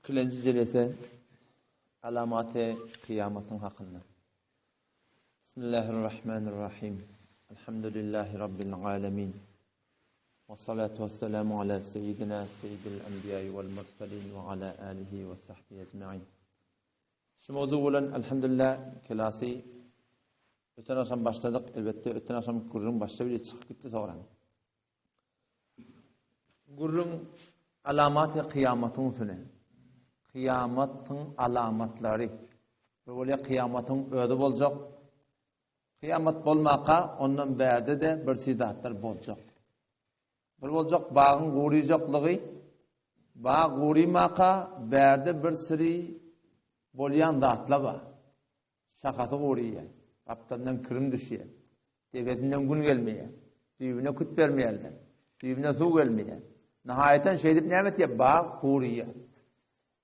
40. jelese alamat-ı kıyamatın hakkında. Bismillahirrahmanirrahim. Elhamdülillahi Rabbil alemin. Ve salatu ve selamu ala seyyidina seyyidil enbiyayı vel mursalin ve ala alihi ve sahbihi ecma'in. Şu mevzu olan elhamdülillah kelasi öten akşam başladık. Elbette öten akşam gurrun başta bile çıkıp gitti sonra. Gurrun alamat-ı kıyamatın süne. Kıyamatın alamatları. Böyle kıyamatın ödü olacak. Kıyamat bolmaka ondan berde de bir sidatlar bolacak. Bir olacak bağın guğrayacaklığı. Bağ guğraymaka berde bir siri bolyan dağıtla var. Şakatı guğrayın. Kaptandan kırım düşüyor. Devletinden gün gelmeye. Düğüne küt vermeyeler. Düğüne su gelmeye. Nihayeten şeydip nimet ya bağ guğrayın.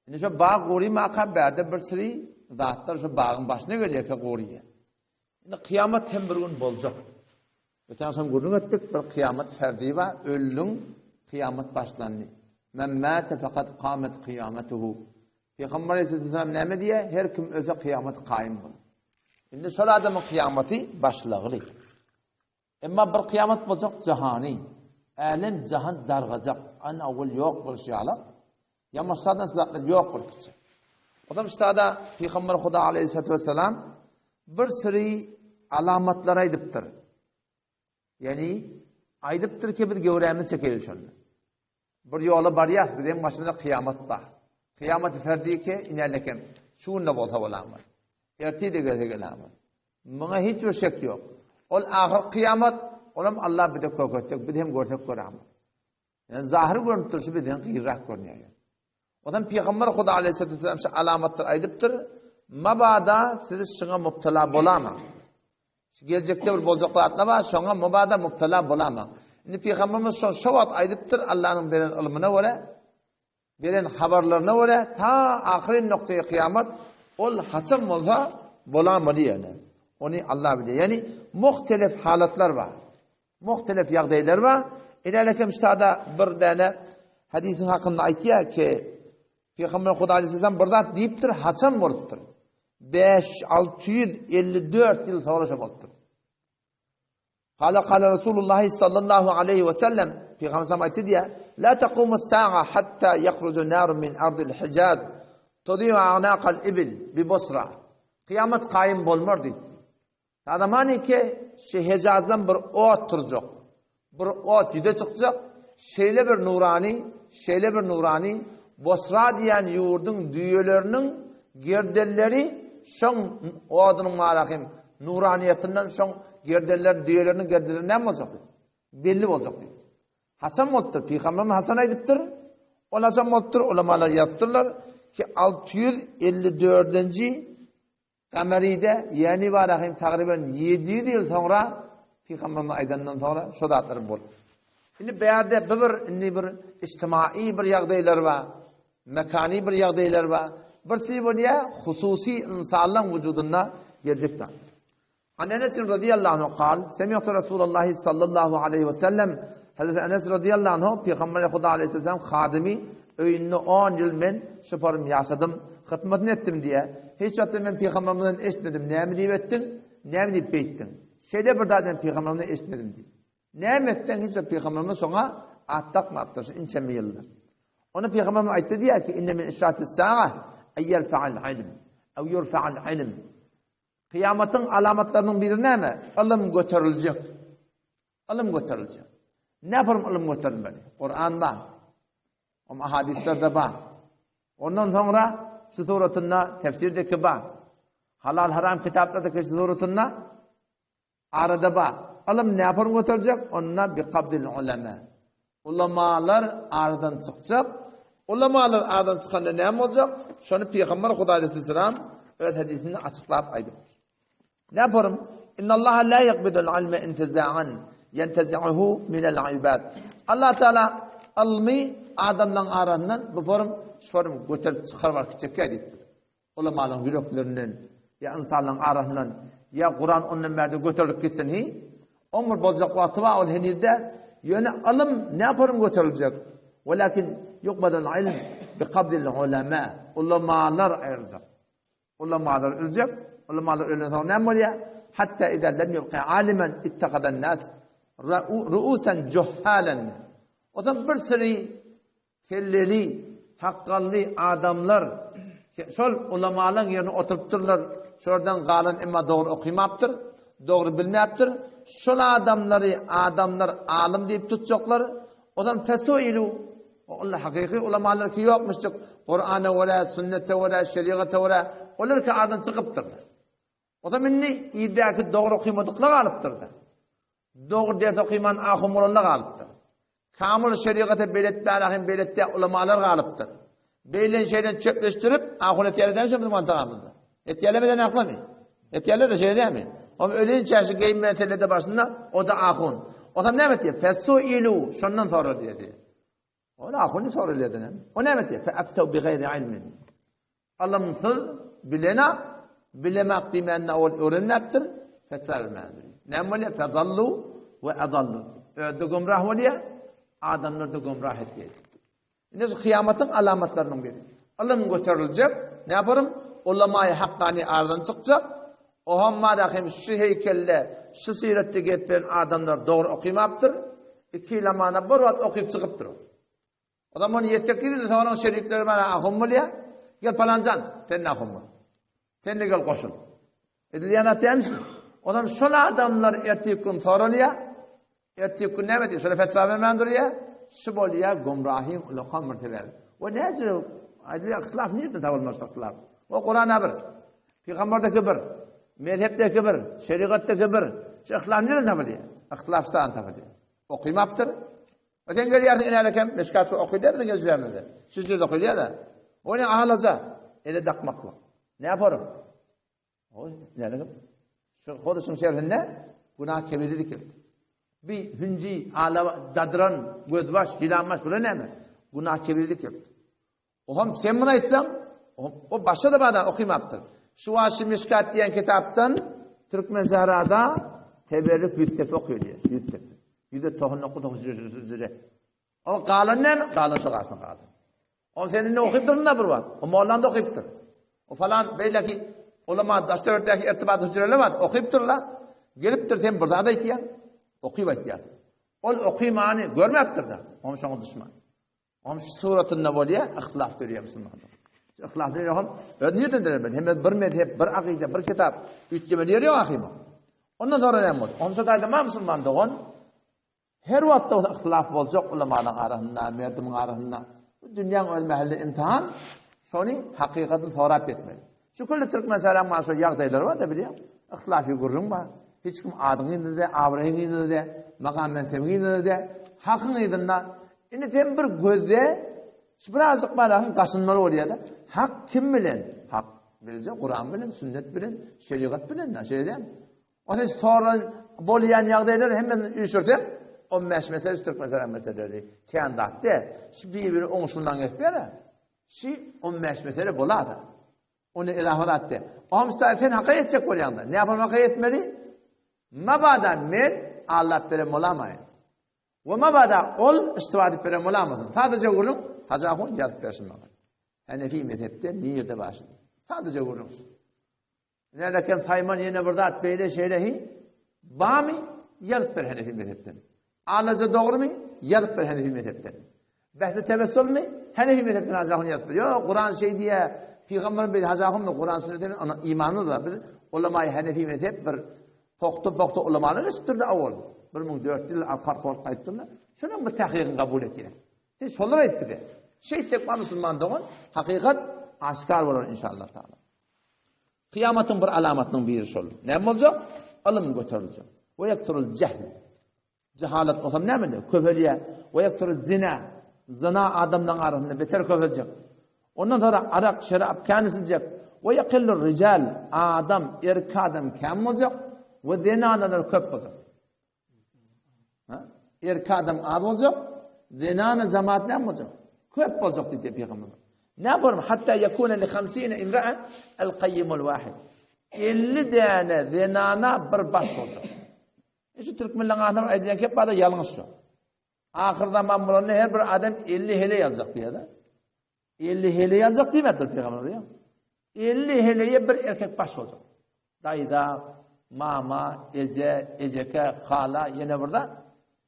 Şimdi şu bağ guğraymaka berde bir siri dağıtlar şu bağın başına geliyor ki guğrayın. Şimdi kıyamet hem bir gün bolacak. Öten akşam gurrun ettik bir kıyamet ferdi var. Ölün kıyamet başlandı. Men mâte fakat kâmet kıyametuhu. Peygamber Aleyhisselam ne diye? Her kim öze kıyamet kaim olur. Şimdi şöyle adamın kıyameti başlağılı. Ama bir kıyamet olacak cihani. Alem cihan dargacak. An avul yok buluşuyalak. Ya maşadan silahlar yok buluşacak. O da işte da Peygamber Huda Aleyhisselam bir sürü alamatlar aydıptır. Yani aydıptır ki bir gövremiz çekilir şunu. Bir yola bariyat bizim başımızda kıyamet var. Kıyamet ferdi ki inerleken şunla bolsa bolamaz. Erti de gelemez. Buna hiçbir şek yok. Ol ahir kıyamet olam Allah bize kokacak, biz hem görsek göremez. Yani zahir görünüp duruşu bizden gıyrak görünüyor. Odan Peygamber Huda Aleyhisselam şu alamatlar aydıptır. Mabada siz şuna mubtala bolamaz. Gelecekte bir bolcaklar atlama, şuna mubada mubtala bolamaz. Şimdi Peygamberimiz şu vat aydıptır Allah'ın veren ilmine göre, veren haberlerine göre ta ahirin noktaya kıyamet ol haçam olsa bolamadı yani. Onu Allah biliyor. Yani muhtelif halatlar var. Muhtelif yağdaylar var. İlerlekem işte bir tane hadisin hakkında aytiya ki Peygamber Huda Aleyhisselam burada deyiptir, haçam oluptur. 5-654 yıl sonra oluptur. Kala Resulullah sallallahu aleyhi ve sellem Peygamber Aleyhisselam aytı diye la taqumu as-sa'a hatta yakhruju narun min ardil Hicaz tudiyu a'naqal ibil bi Basra. Kıyamet kaim bolmar deydi. Adamani ki Hicaz'dan bir ot turacak. Bir ot yüde çıkacak. Şeyle bir nurani Basra diyen yurdun düğelerinin gerdelleri şon odunun marakim nuraniyetinden şon gerdeller düğelerinin gerdeleri ne olacak? Belli olacak. Hasan oluptur. Peygamberimiz Hasan aydıptır. O Hasan oluptur. Ulamalar yaptırlar ki 654. Kameride yani varahim takriben 700 yıl sonra Peygamberimiz aydandan sonra şu zatlar bol. Şimdi bir yerde bir içtimai bir yağdaylar var. Mekani bir yağdaylar var. Birisi bu diye hususi insanların vücuduna gelecekler. An Enes radıyallahu anh kal, semiyatu Resulullah sallallahu aleyhi ve sellem, Hazreti Enes radıyallahu anh, Peygamber Huda aleyhisselam khadimi, öyününü 10 yıl men şıparım yaşadım, hıtmetini ettim diye. Hiç hatta ben Peygamberimden eşitmedim. Ne mi deyip ettin? Ne mi deyip beyttin? Şeyde bir daha ben Peygamberimden eşitmedim diye. Ne mi ettin? Hiç hatta Peygamberimden sonra attak mı attırsın? İnçemi yıllar. Ona Peygamberimiz ayette diye ki inne min işratis sa'a eyyel fa'al ilm ev yurfa'al ilm. Kıyametin alamatlarının biri ne mi? İlim götürülecek. İlim götürülecek. Ne yaparım ilim götürülmeli? Kur'an'da. Ama hadislerde var. Ondan sonra şu suretinde tefsirdeki var. Halal haram kitaplardaki şu suretinde arada var. İlim ne yaparım götürülecek? Onunla bi kabdil ulema. Ulamalar aradan çıkacak. Ulamalar aradan çıkanda ne olacak? Şunu Peygamber Huda Aleyhisselam öz hadisinde açıklayıp aydı. Ne yaparım? İnna Allah la yakbidul ilme intiza'an yentezi'uhu minel ibad. Allah Teala ilmi adamların arandan bu form götürüp çıkarmak çeker deyip. Ulamaların yüreklerinden ya insanların arasından ya Kur'an onun merde götürüp gitsin hi. Ömür bolacak vakti var ol henizde. Yani ilim ne yaparım götürülecek? Velakin yukbadul ilm بقبض العلماء ulamalar ayrılacak. Ulamalar ölecek. Ulamalar öldükten sonra ne oluyor? Hatta اذا لم يبقى عالما اتخذ الناس رؤوسا جهالا. O zaman bir sürü kelleri, hakkallı adamlar şol ulamaların yerine oturtturlar. Şuradan galan imma doğru okuyamaptır, doğru bilmeyaptır. Şol adamlar alim deyip tutacaklar. O zaman fesuilu. Allah hakiki ulamalar ki yokmuştuk. Kur'an'a ve sünnete ve şeriate ve onlar ki ardından çıkıptır. O zaman ne iddiaki doğru okuyamadıklar alıptır. Doğru ders okuyman ahumurlar alıptır. Kamil şeriate belette ulamalar alıptır. Beylen şeyden çöpleştirip ahiret yerden sonra mantığa etyelemeden akla mı? Etyele de şey değil mi? Ama öyle çarşı giyim meselede başında o da ahun. O da ne demek? Fesuilu şundan sonra dedi. O da ahunu soruyor dedi. O ne demek? Fe'aftev bi gayri ilmin. Allah'ın söz bilemek dimenle öğrenmektir. Fetva vermelidir. Ne böyle? Fedallu ve adallu. Öde gumrah oluyor. Adamlar da gumrah ediyor. Yine kıyametin alamatlarının biri. Allah'ın götürülecek. Ne yaparım? Ulema-i hakkani aradan çıkacak. O hamma rahim şu heykelle, şu sirette getiren adamlar doğru okuyamaptır. İki lamana bir vaat okuyup çıkıptır. O zaman yetkili de sonra şerikleri bana ahum mu ya? Gel falancan, senin ahum mu? Sen de gel koşun. Diyanat demişsin. O zaman şöyle adamlar ertesi gün soruluyor. Ertesi gün ne mi diyor? Şöyle fetva vermen duruyor. Şu bolya gumrahim ulakam mertebeler. O ne acaba? Adliye ihtilaf nerede tavırmaz ihtilaf? O Kur'an'a bir. Peygamber'deki bir. Mezhepteki bir. Şeriatteki bir. Şu ihtilaf nerede tavırıyor? İhtilaf sağın tavırıyor. Okuyamaptır. Öten geliyorsun inerken meşkat okuyor da gözlemedi. Sizce de okuyor da. O ne ağlaca? Ele dakmak var. Ne yaparım? O ne dedim? Şu Kudüs'ün şerhinde günah kebirlik yaptı. Bir hünci, ağla, dadran, gözbaş, hilanmaş böyle ne mi? Günah kebirlik yaptı. O hem sen buna etsen o başta da bana okuyamaptır. Şu Aşi Meşkat diyen kitaptan Türkmen Zahra'da teberrük yüztepe okuyor diye. Yüztepe. Yüzde tohun okudu üzere. O kalan ne mi? Kalan sokarsın kalan. O senin ne okuyup durun da bir var. O Moğol'dan da okuyup dur. O falan böyle ki ulema daştırırtaki irtibat hücreleri var. Okuyup dur la. Gelip dur sen burada da itiyan. Okuyup itiyan. O okuymanı görmeyiptir da. Onun şunu düşman. Onun şu suratın ne oluyor? İhtilaf görüyor Müslümanlar. İhtilaf görüyor. Nereden derim ben? Hem bir mezhep, bir akide, bir kitap. Üçleme diyor ya ahime. Ondan sonra ne oldu? Ondan sonra da Müslüman doğun. Her vakti ihtilaf olacak ulemaların arasında, merdimin arasında. Dünyanın ölmehalli imtihan, şunu hakikaten sorap etmeli. Şu kulli Türk mesela maaşı yağdayları var da biliyor. İhtilafı görürüm var. Hiç kim adını de, avrayını de, makam mensebini de, hakkını de. Şimdi sen bir gözde, birazcık balağın kaşınmaları oluyor da. Hak kim bilen? Hak bilecek, Kur'an bilen, sünnet bilen, şeriat bilen. Şey değil mi? Onun sonra bolayan yağdayları hemen üşürtür. 15 meselesi Türk meseleleri. Kendi de. Şimdi birbiri onuşundan geçmiyor. Şimdi 15 mesele buladı. Onu ilahvat etti. O müstahiten haka edecek bu yanda. Ne yapalım haka etmeli? Mabada men Allah verem olamayın. Ve mabada ol istifade verem olamadın. Sadece vurun. Hacahun yazıp versin bana. Hanefi mezhepte niyete başladı. Sadece vurun. Nerede sayman yine burada at beyle şeylehi. Bami yazıp ver Hanefi mezhepten. Ağlaca doğru mu? Yazıp ver Hanefi mezhepten. Bahse tevessül mü? Hanefi mezhepten hacahun yazıp ver. Yok Kur'an şey diye Peygamberin bir hacahun da Kur'an sünnetin imanı da bir ulema-i Hanefi mezhep bir poktu ulemalar istirdi avval. 1400 yıl fark kayıttılar. Şunun bir tahqiqini kabul ettiler. Şolar ettiler. Şey tekrar Müslüman doğun, hakikat aşikar olur inşallah Teala. Kıyametin bir alamatının biri şol. Ne olacak? Alım götürülecek. Ve yakturul cehl. Cehalet olsam ne mi? Köpeliğe. Ve yakturul zina. Zina adamdan arasında beter köpelecek. Ondan sonra arak, şarap kendisilecek. Ve yakillur rical. Adam, erkek adam kim olacak? Ve zinalar köp olacak. Erkek adam az olacak. Zinanın cemaat ne olacak? Köp olacak dedi Peygamber. Ne yapalım? Hatta yakune li 50 imra'a el-qayyimul vahid. 50 tane zinana bir baş olacak. Şu Türkmenlerin ağzından aydiyen hep bana yalnız şu. Ahırda mamurlarına her bir adam 50 hele yazacak diye de. 50 heleye alacak demektir Peygamber ya. 50 heleye bir erkek baş olacak. Dayda, mama, ece, eceke, hala, yine burada.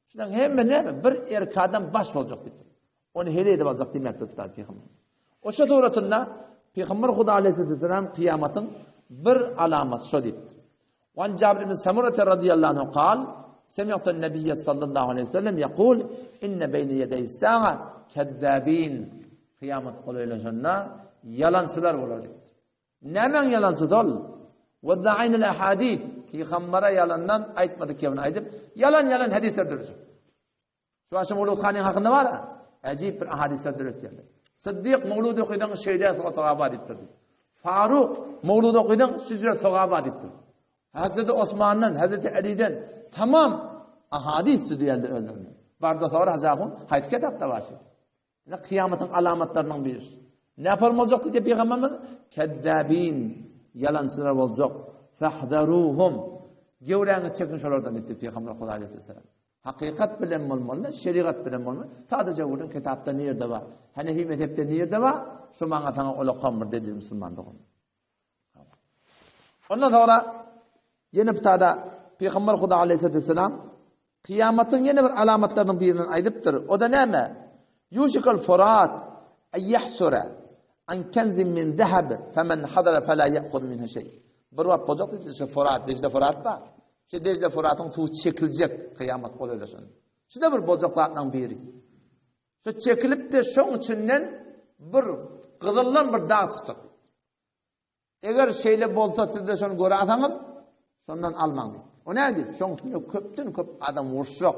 Şundan hemen ne? Bir erkekten baş olacak dedi. Onu heleye de alacak demektir Peygamber. O şu doğrultusunda Peygamber Huda Aleyhisselam kıyametin bir alamet şu dedi. وعن جابر بن سمرة رضي الله عنه قال سمعت النبي صلى الله عليه وسلم يقول إن بين يدي الساعة كذابين kıyamet kolayla sonra yalancılar olur dedi. Nemen yalancı dol? Vedda'inil ahadith. Peygamber'e yalandan aytmadık ya bunu aytıp yalan hadisler duracak. Şu aşım Mevlud Khan'ın hakkında var ya. Acayip bir hadisler duracak. Sıddık Mevlud okuydan şeyde sahaba ediptir. Faruk Mevlud okuydan sizce sahaba ediptir. Hazreti Osman'dan, Hazreti Ali'den tamam ahadis tüdüyelde öldürülür. Barda sonra Hazakun hayat kitapta başlıyor. Ne kıyametin alametlerinden birisi. Ne yapalım olacak diye Peygamberimiz? Keddabin, yalancılar olacak. Fahdaruhum. Gevreğini çekin şolardan dedi Peygamber Aleyhisselam. Hakikat bilen olmalı, şeriat bilen olmalı. Sadece bunun kitapta nerede var? Hanefi mezhepte nerede var? Şu bana sana ola kamır dedi Müslüman doğum. Ondan sonra yine bir tane Peygamber Huda Aleyhisselam kıyametin yine bir alametlerinden birini aydıptır. O da ne mi? Yuşikal Furat en yahsura an kenzin min zehab femen hadara fela ya'khud minhu şey. Bir vaqt olacak dedi şu Furat, Dicle Furat var. Şu Dicle Furat'ın tuğ çekilecek kıyamet kolayla şunu. Şu da bir bozaklardan biri. Şu çekilip de şunun içinden bir kızıllan bir dağ çıkacak. Eğer şeyle bolsa siz de şunu görürseniz sondan almang dedi. O ne dedi? Şunun üstüne köp adam vuruşacak,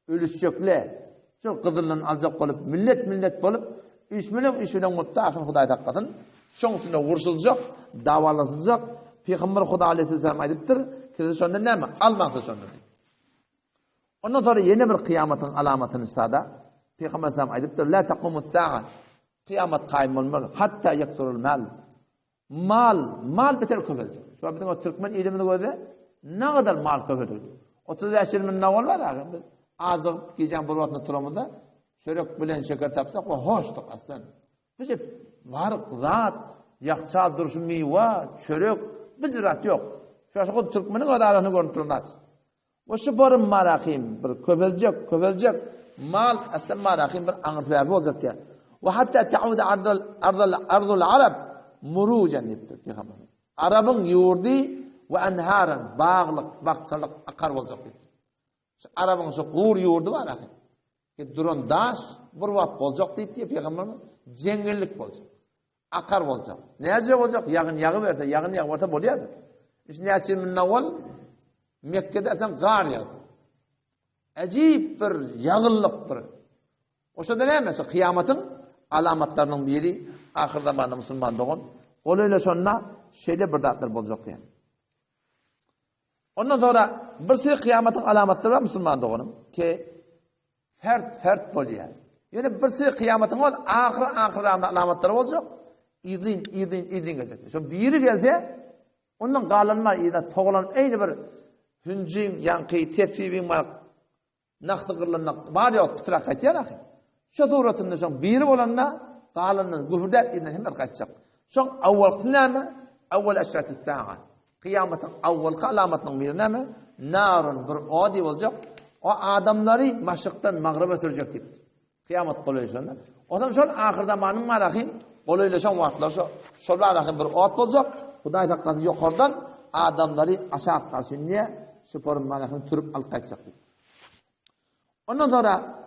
ölüşecekler. Şu kızıllan alacak olup, millet olup, 3 milyon mutlaka Huday takkatın. Şunun üstüne vuruşulacak, davalaşılacak. Peygamber Huda Aleyhisselam aydıptır. Siz sonunda ne mi? Almang dedi sonunda. Ondan sonra yeni bir kıyametin alametini sağda. Peygamber Aleyhisselam aydıptır. La taqumus sa'a. Kıyamet kaim olmalı. Hatta yakturul mal. Mal beter köpülecek. Şu an bizim o Türkmen ilimini gördü. Ne kadar mal köpülecek? 35 bin naval var abi. Azık giyeceğim bu vatını turamında. Çörek bilen şeker tapsak o hoştuk aslan. Bize varık, zat, yakça duruşu meyve, çörek, bir ziraat yok. Şu an Türkmenin o da arasını görüntü durmaz. O şu barın marahim, bir köpülecek. Mal aslan marahim bir anırtverbi olacak ya. Ve hatta ta'uda ardul Arab murucan dedi Peygamber. Arabın yurdi ve enharan bağçalık akar olacak dedi. Arabın şu qur yurdu var axı. Ki duran daş bir vaqt olacak dedi Peygamber. Jengillik olacak. Akar olacak. Nece olacak? Yağın yağı verse, yağın yağı orta boluyor. İşte neçe min avval Mekke'de sen gar yağdı. Acayip bir yağıllık bir. O şurada ne mesela kıyametin alametlerinin biri ahirde bana Müslüman doğun. Olayla sonra şeyde bir dağıtlar olacak yani. Ondan sonra bir sürü kıyametin alametleri var Müslüman doğunum. Ki fert oluyor. Yani bir sürü kıyametin var ahir alametleri olacak. İdin gelecek. Şu biri gelse ondan galanma ida toğlan aynı bir hüncin yankı tesibin var. Naxtı qırlannak var ya pıtırak qaytıyor axı. Şu doğrultusunda şu biri olanla galanın güfürder idan hemen qaytacak. Şu avval neme? Avval eşrat-ı sa'a. Kıyametin avval alametinin bir neme? Narun bir adi olacak. O adamları maşıktan mağribe sürecek dedi. Kıyamet kolayışında. O zaman şu ahirde manın marahim kolaylaşan vaatlar şu marahim bir ot olacak. Huday takkatı yukarıdan adamları aşağı karşı niye? Sporun marahim türüp alıp qaytacak dedi. Ondan sonra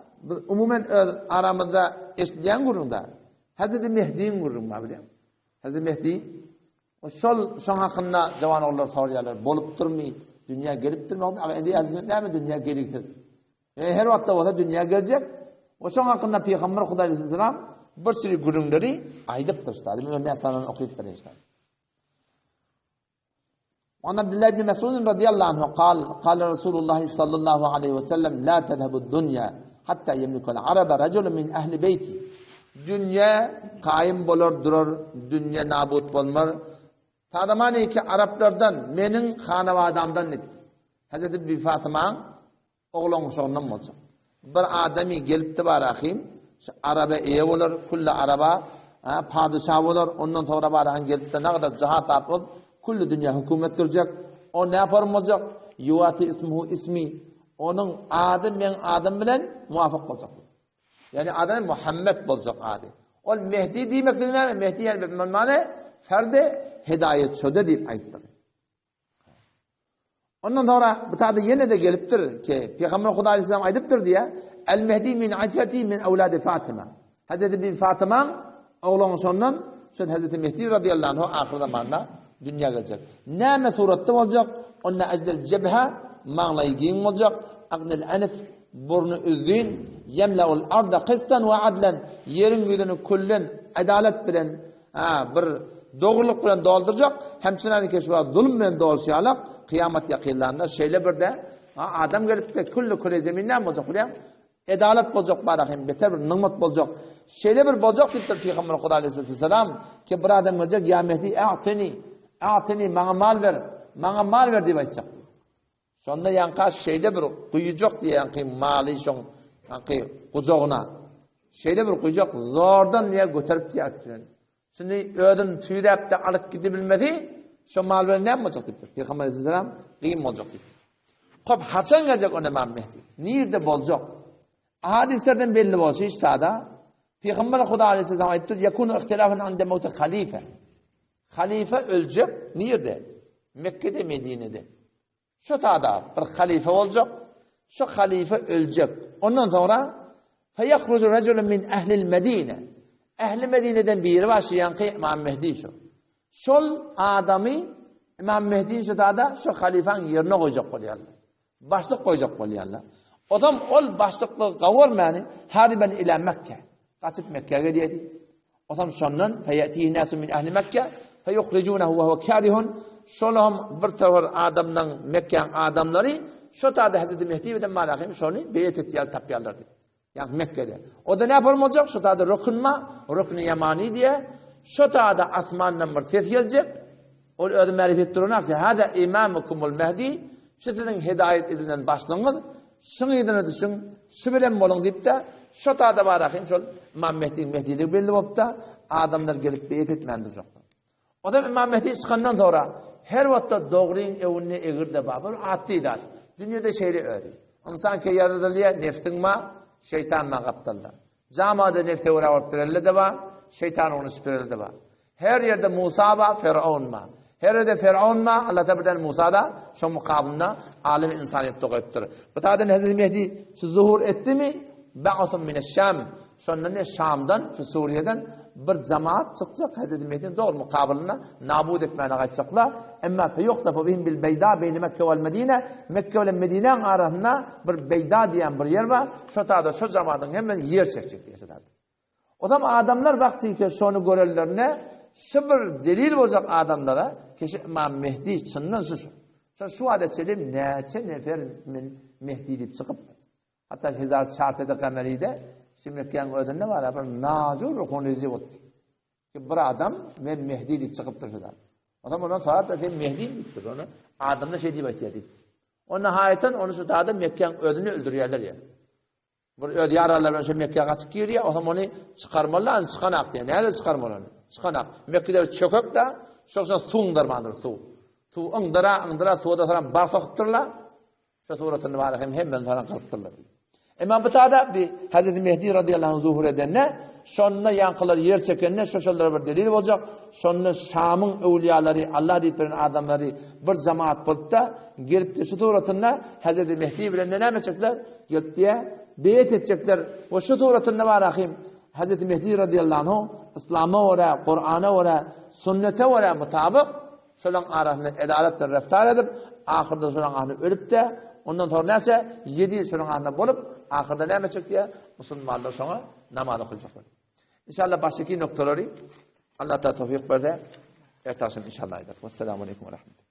umumen aramızda eşitleyen gurunda Hazreti Mehdi'nin gurun var biliyorum. Hazreti Mehdi o şol hakkında cavan oğullar soruyorlar. Bolup durmayı, dünya gelip durmuyor. Ama endi Hazreti mi dünya geliktir. Her vakit olsa dünya gelecek. O şol hakkında Peygamber Huda Aleyhisselam bir sürü gurunları aydıp taşıdı. Ben sana okuyup vereceğim. وعن عبد الله بن مسعود رضي الله عنه قال رسول الله صلى الله عليه وسلم لا تذهب الدنيا حتى يملك العرب رجل من أهل بيتي dünya kaim bolur durur, dünya nabut bolmar. Tadamani ki Araplardan, menin hanavadamdan dedi. Hazreti bir Fatıma'nın oğlun sorunum olacak. Bir adami gelip de var ahim, Araba ev olur, kulla araba, padişah olur. Ondan sonra bari gelip de ne kadar cihat atıl. Kullu dünya hükümet görecek. O ne yapar olacak? Yuvati ismuhu ismi. Onun adı men adım bilen muvafık olacak. Yani adı Muhammed olacak adı. O Mehdi demek ne? Mehdi yani mane ferde hidayet şöyle deyip ayıttır. Ondan sonra bu tadı yine de geliptir ki Peygamber Huda Aleyhisselam ayıptır diye El Mehdi min acreti min evladı Fatıma. Hazreti bir Fatıma oğlunun sonundan sonra Hazreti Mehdi radıyallahu anh ahir zamanla dünya gelecek. Ne surette olacak? Onunla ejdel cebha mağlayı giyim olacak. Agnel enif burnu üzdün yemle'ul arda kıstan ve adlen yerin yüzünü kullin adalet bilen bir doğruluk bilen dolduracak. Hemçinin keşfa zulüm bilen dolduracak. Kıyamet yakınlarında şeyle bir de adam gelip de kullu zeminden olacak buraya. Adalet olacak bari beter bir nimet olacak. Şeyle bir olacak dedi Peygamber Huda Aleyhisselam ki bir adam olacak ya Mehdi a'tini bana mal ver diye başlayacak. Sonra yanka şeyde bir kuyucak diye yanki mali şon yanki kucağına şeyde bir kuyucak zordan niye götürüp diye. Şimdi ödün tüyrep de alıp gidebilmedi. Şu mal ver ne olacak dedi. Peygamber Aleyhisselam kıyım olacak dedi. Hop haçan gelecek ona İmam Mehdi. Nerede olacak? Hadislerden belli olacak hiç sağda. Peygamber Huda Aleyhisselam ayıttı. Yakunu ihtilafın ande mevte halife. Halife ölecek. Nerede? Mekke'de, Medine'de. Şu tada bir halife olacak. Şu halife ölecek. Ondan sonra feyahrucu reculun min ehlil Medine. Ehli Medine'den biri başlayan ki İmam Mehdi şu. Şol adamı İmam Mehdi şu tada şu halifenin yerine koyacak koyuyorlar. Başlık koyacak koyuyorlar. Adam ol başlıklı kavurmayanı hariben ila Mekke. Kaçıp Mekke'ye gidiyor. Adam şondan feyatihi nasu min ehli Mekke feyukhricunehu ve huve karihun. Şolum bir tavır adamdan Mekke'nin adamları şu tada Hazreti Mehdi ve malakim şonu beyet ettiler tapyarlar. Yani Mekke'de. O da ne yapalım olacak? Şu tada rukun-u yamani diye şu tada asmandan bir ses gelecek. O öyle marifet duruna ki hada imamukumul Mehdi sizin hidayet edilen başlangıç. Şunu yedine düşün, şu bilen olun deyip de şu tada barakayım şu İmam Mehdi'lik belli olup da adamlar gelip beyet etmeyen duracaklar. O da İmam Mehdi çıkandan sonra her vakitte doğruyun evine egirde babır attıydı. Dünyada şeyle öyle. İnsan ki yaradılıya nefsin ma, şeytan ma kaptırlar. Camada nefte uğravart birelle de var, şeytan onu süpürelle de var. Her yerde Musa var, Firavun ma. Her yerde Firavun ma, Allah Teala'dan Musa da şu mukabilinde alim insaniyet doğayıptır. Bu tarzda Hazreti Mehdi şu zuhur etti mi? Ba'asın mineşşam. Sonra ne Şam'dan, şu Suriye'den bir cemaat çıkacak Hazreti Mehdi'nin doğru mukabilinde nabud etmeye kaçacaklar. Ama feyuhsafu bihim bil beyda beyni Mekke vel Medine. Mekke ve Medine'nin arasında bir beyda diyen bir yer var. Şu tarzda şu cemaatın hemen yer çekecek diye şu tarzda. O zaman adamlar baktı ki şunu görürlerine şu bir delil olacak adamlara ki İmam Mehdi çından şu adet söyleyeyim neçe nefer Mehdi deyip çıkıp hatta Hizar Şartede kameride şimdi Mekke'nin ödünde var bir nacur ruhunizi oldu. Ki bir adam ben Mehdi deyip çıkıp duruşular. O zaman ondan sonra da Mehdi bittir onu. Adamda şey deyip açıyor. O nihayeten onu şu dağda Mekke'nin ödünü öldürüyorlar ya. Bu ödü yararlar şu Mekke'ye kaçıp giriyor. O zaman onu çıkarmalar, çıkanak diye. Nerede çıkarmalar? Çıkanak. Mekke'de çökük da şoksa suğundarmandır su. Su ındıra suda sonra barsakıptırlar. Şu suratını var hemen falan kalıptırlar. Ama bu taada bir Hazreti Mehdi radıyallahu anh zuhur edenine şonuna yankılar yer çekenine şoşallara bir delil olacak. Şonuna Şam'ın evliyaları Allah deyip veren adamları bir cemaat bulup da gelip de şu suratına Hazreti Mehdi bile ne yapacaklar? Gelip diye beyet edecekler. O şu suratında var rahim Hazreti Mehdi radıyallahu anh İslam'a vere, Kur'an'a vere, sünnete vere mutabık şolan arasında edaletle reftar edip ahirde şolan arasında ölüp de ondan sonra neyse 7 yıl şolan arasında bulup ahirde ne yapacak diye Müslümanlar sonra namazı kılacaklar. İnşallah baştaki noktaları Allah da tevfik verdi. Ertaşın inşallah eder. Vesselamu aleyküm ve rahmetullah.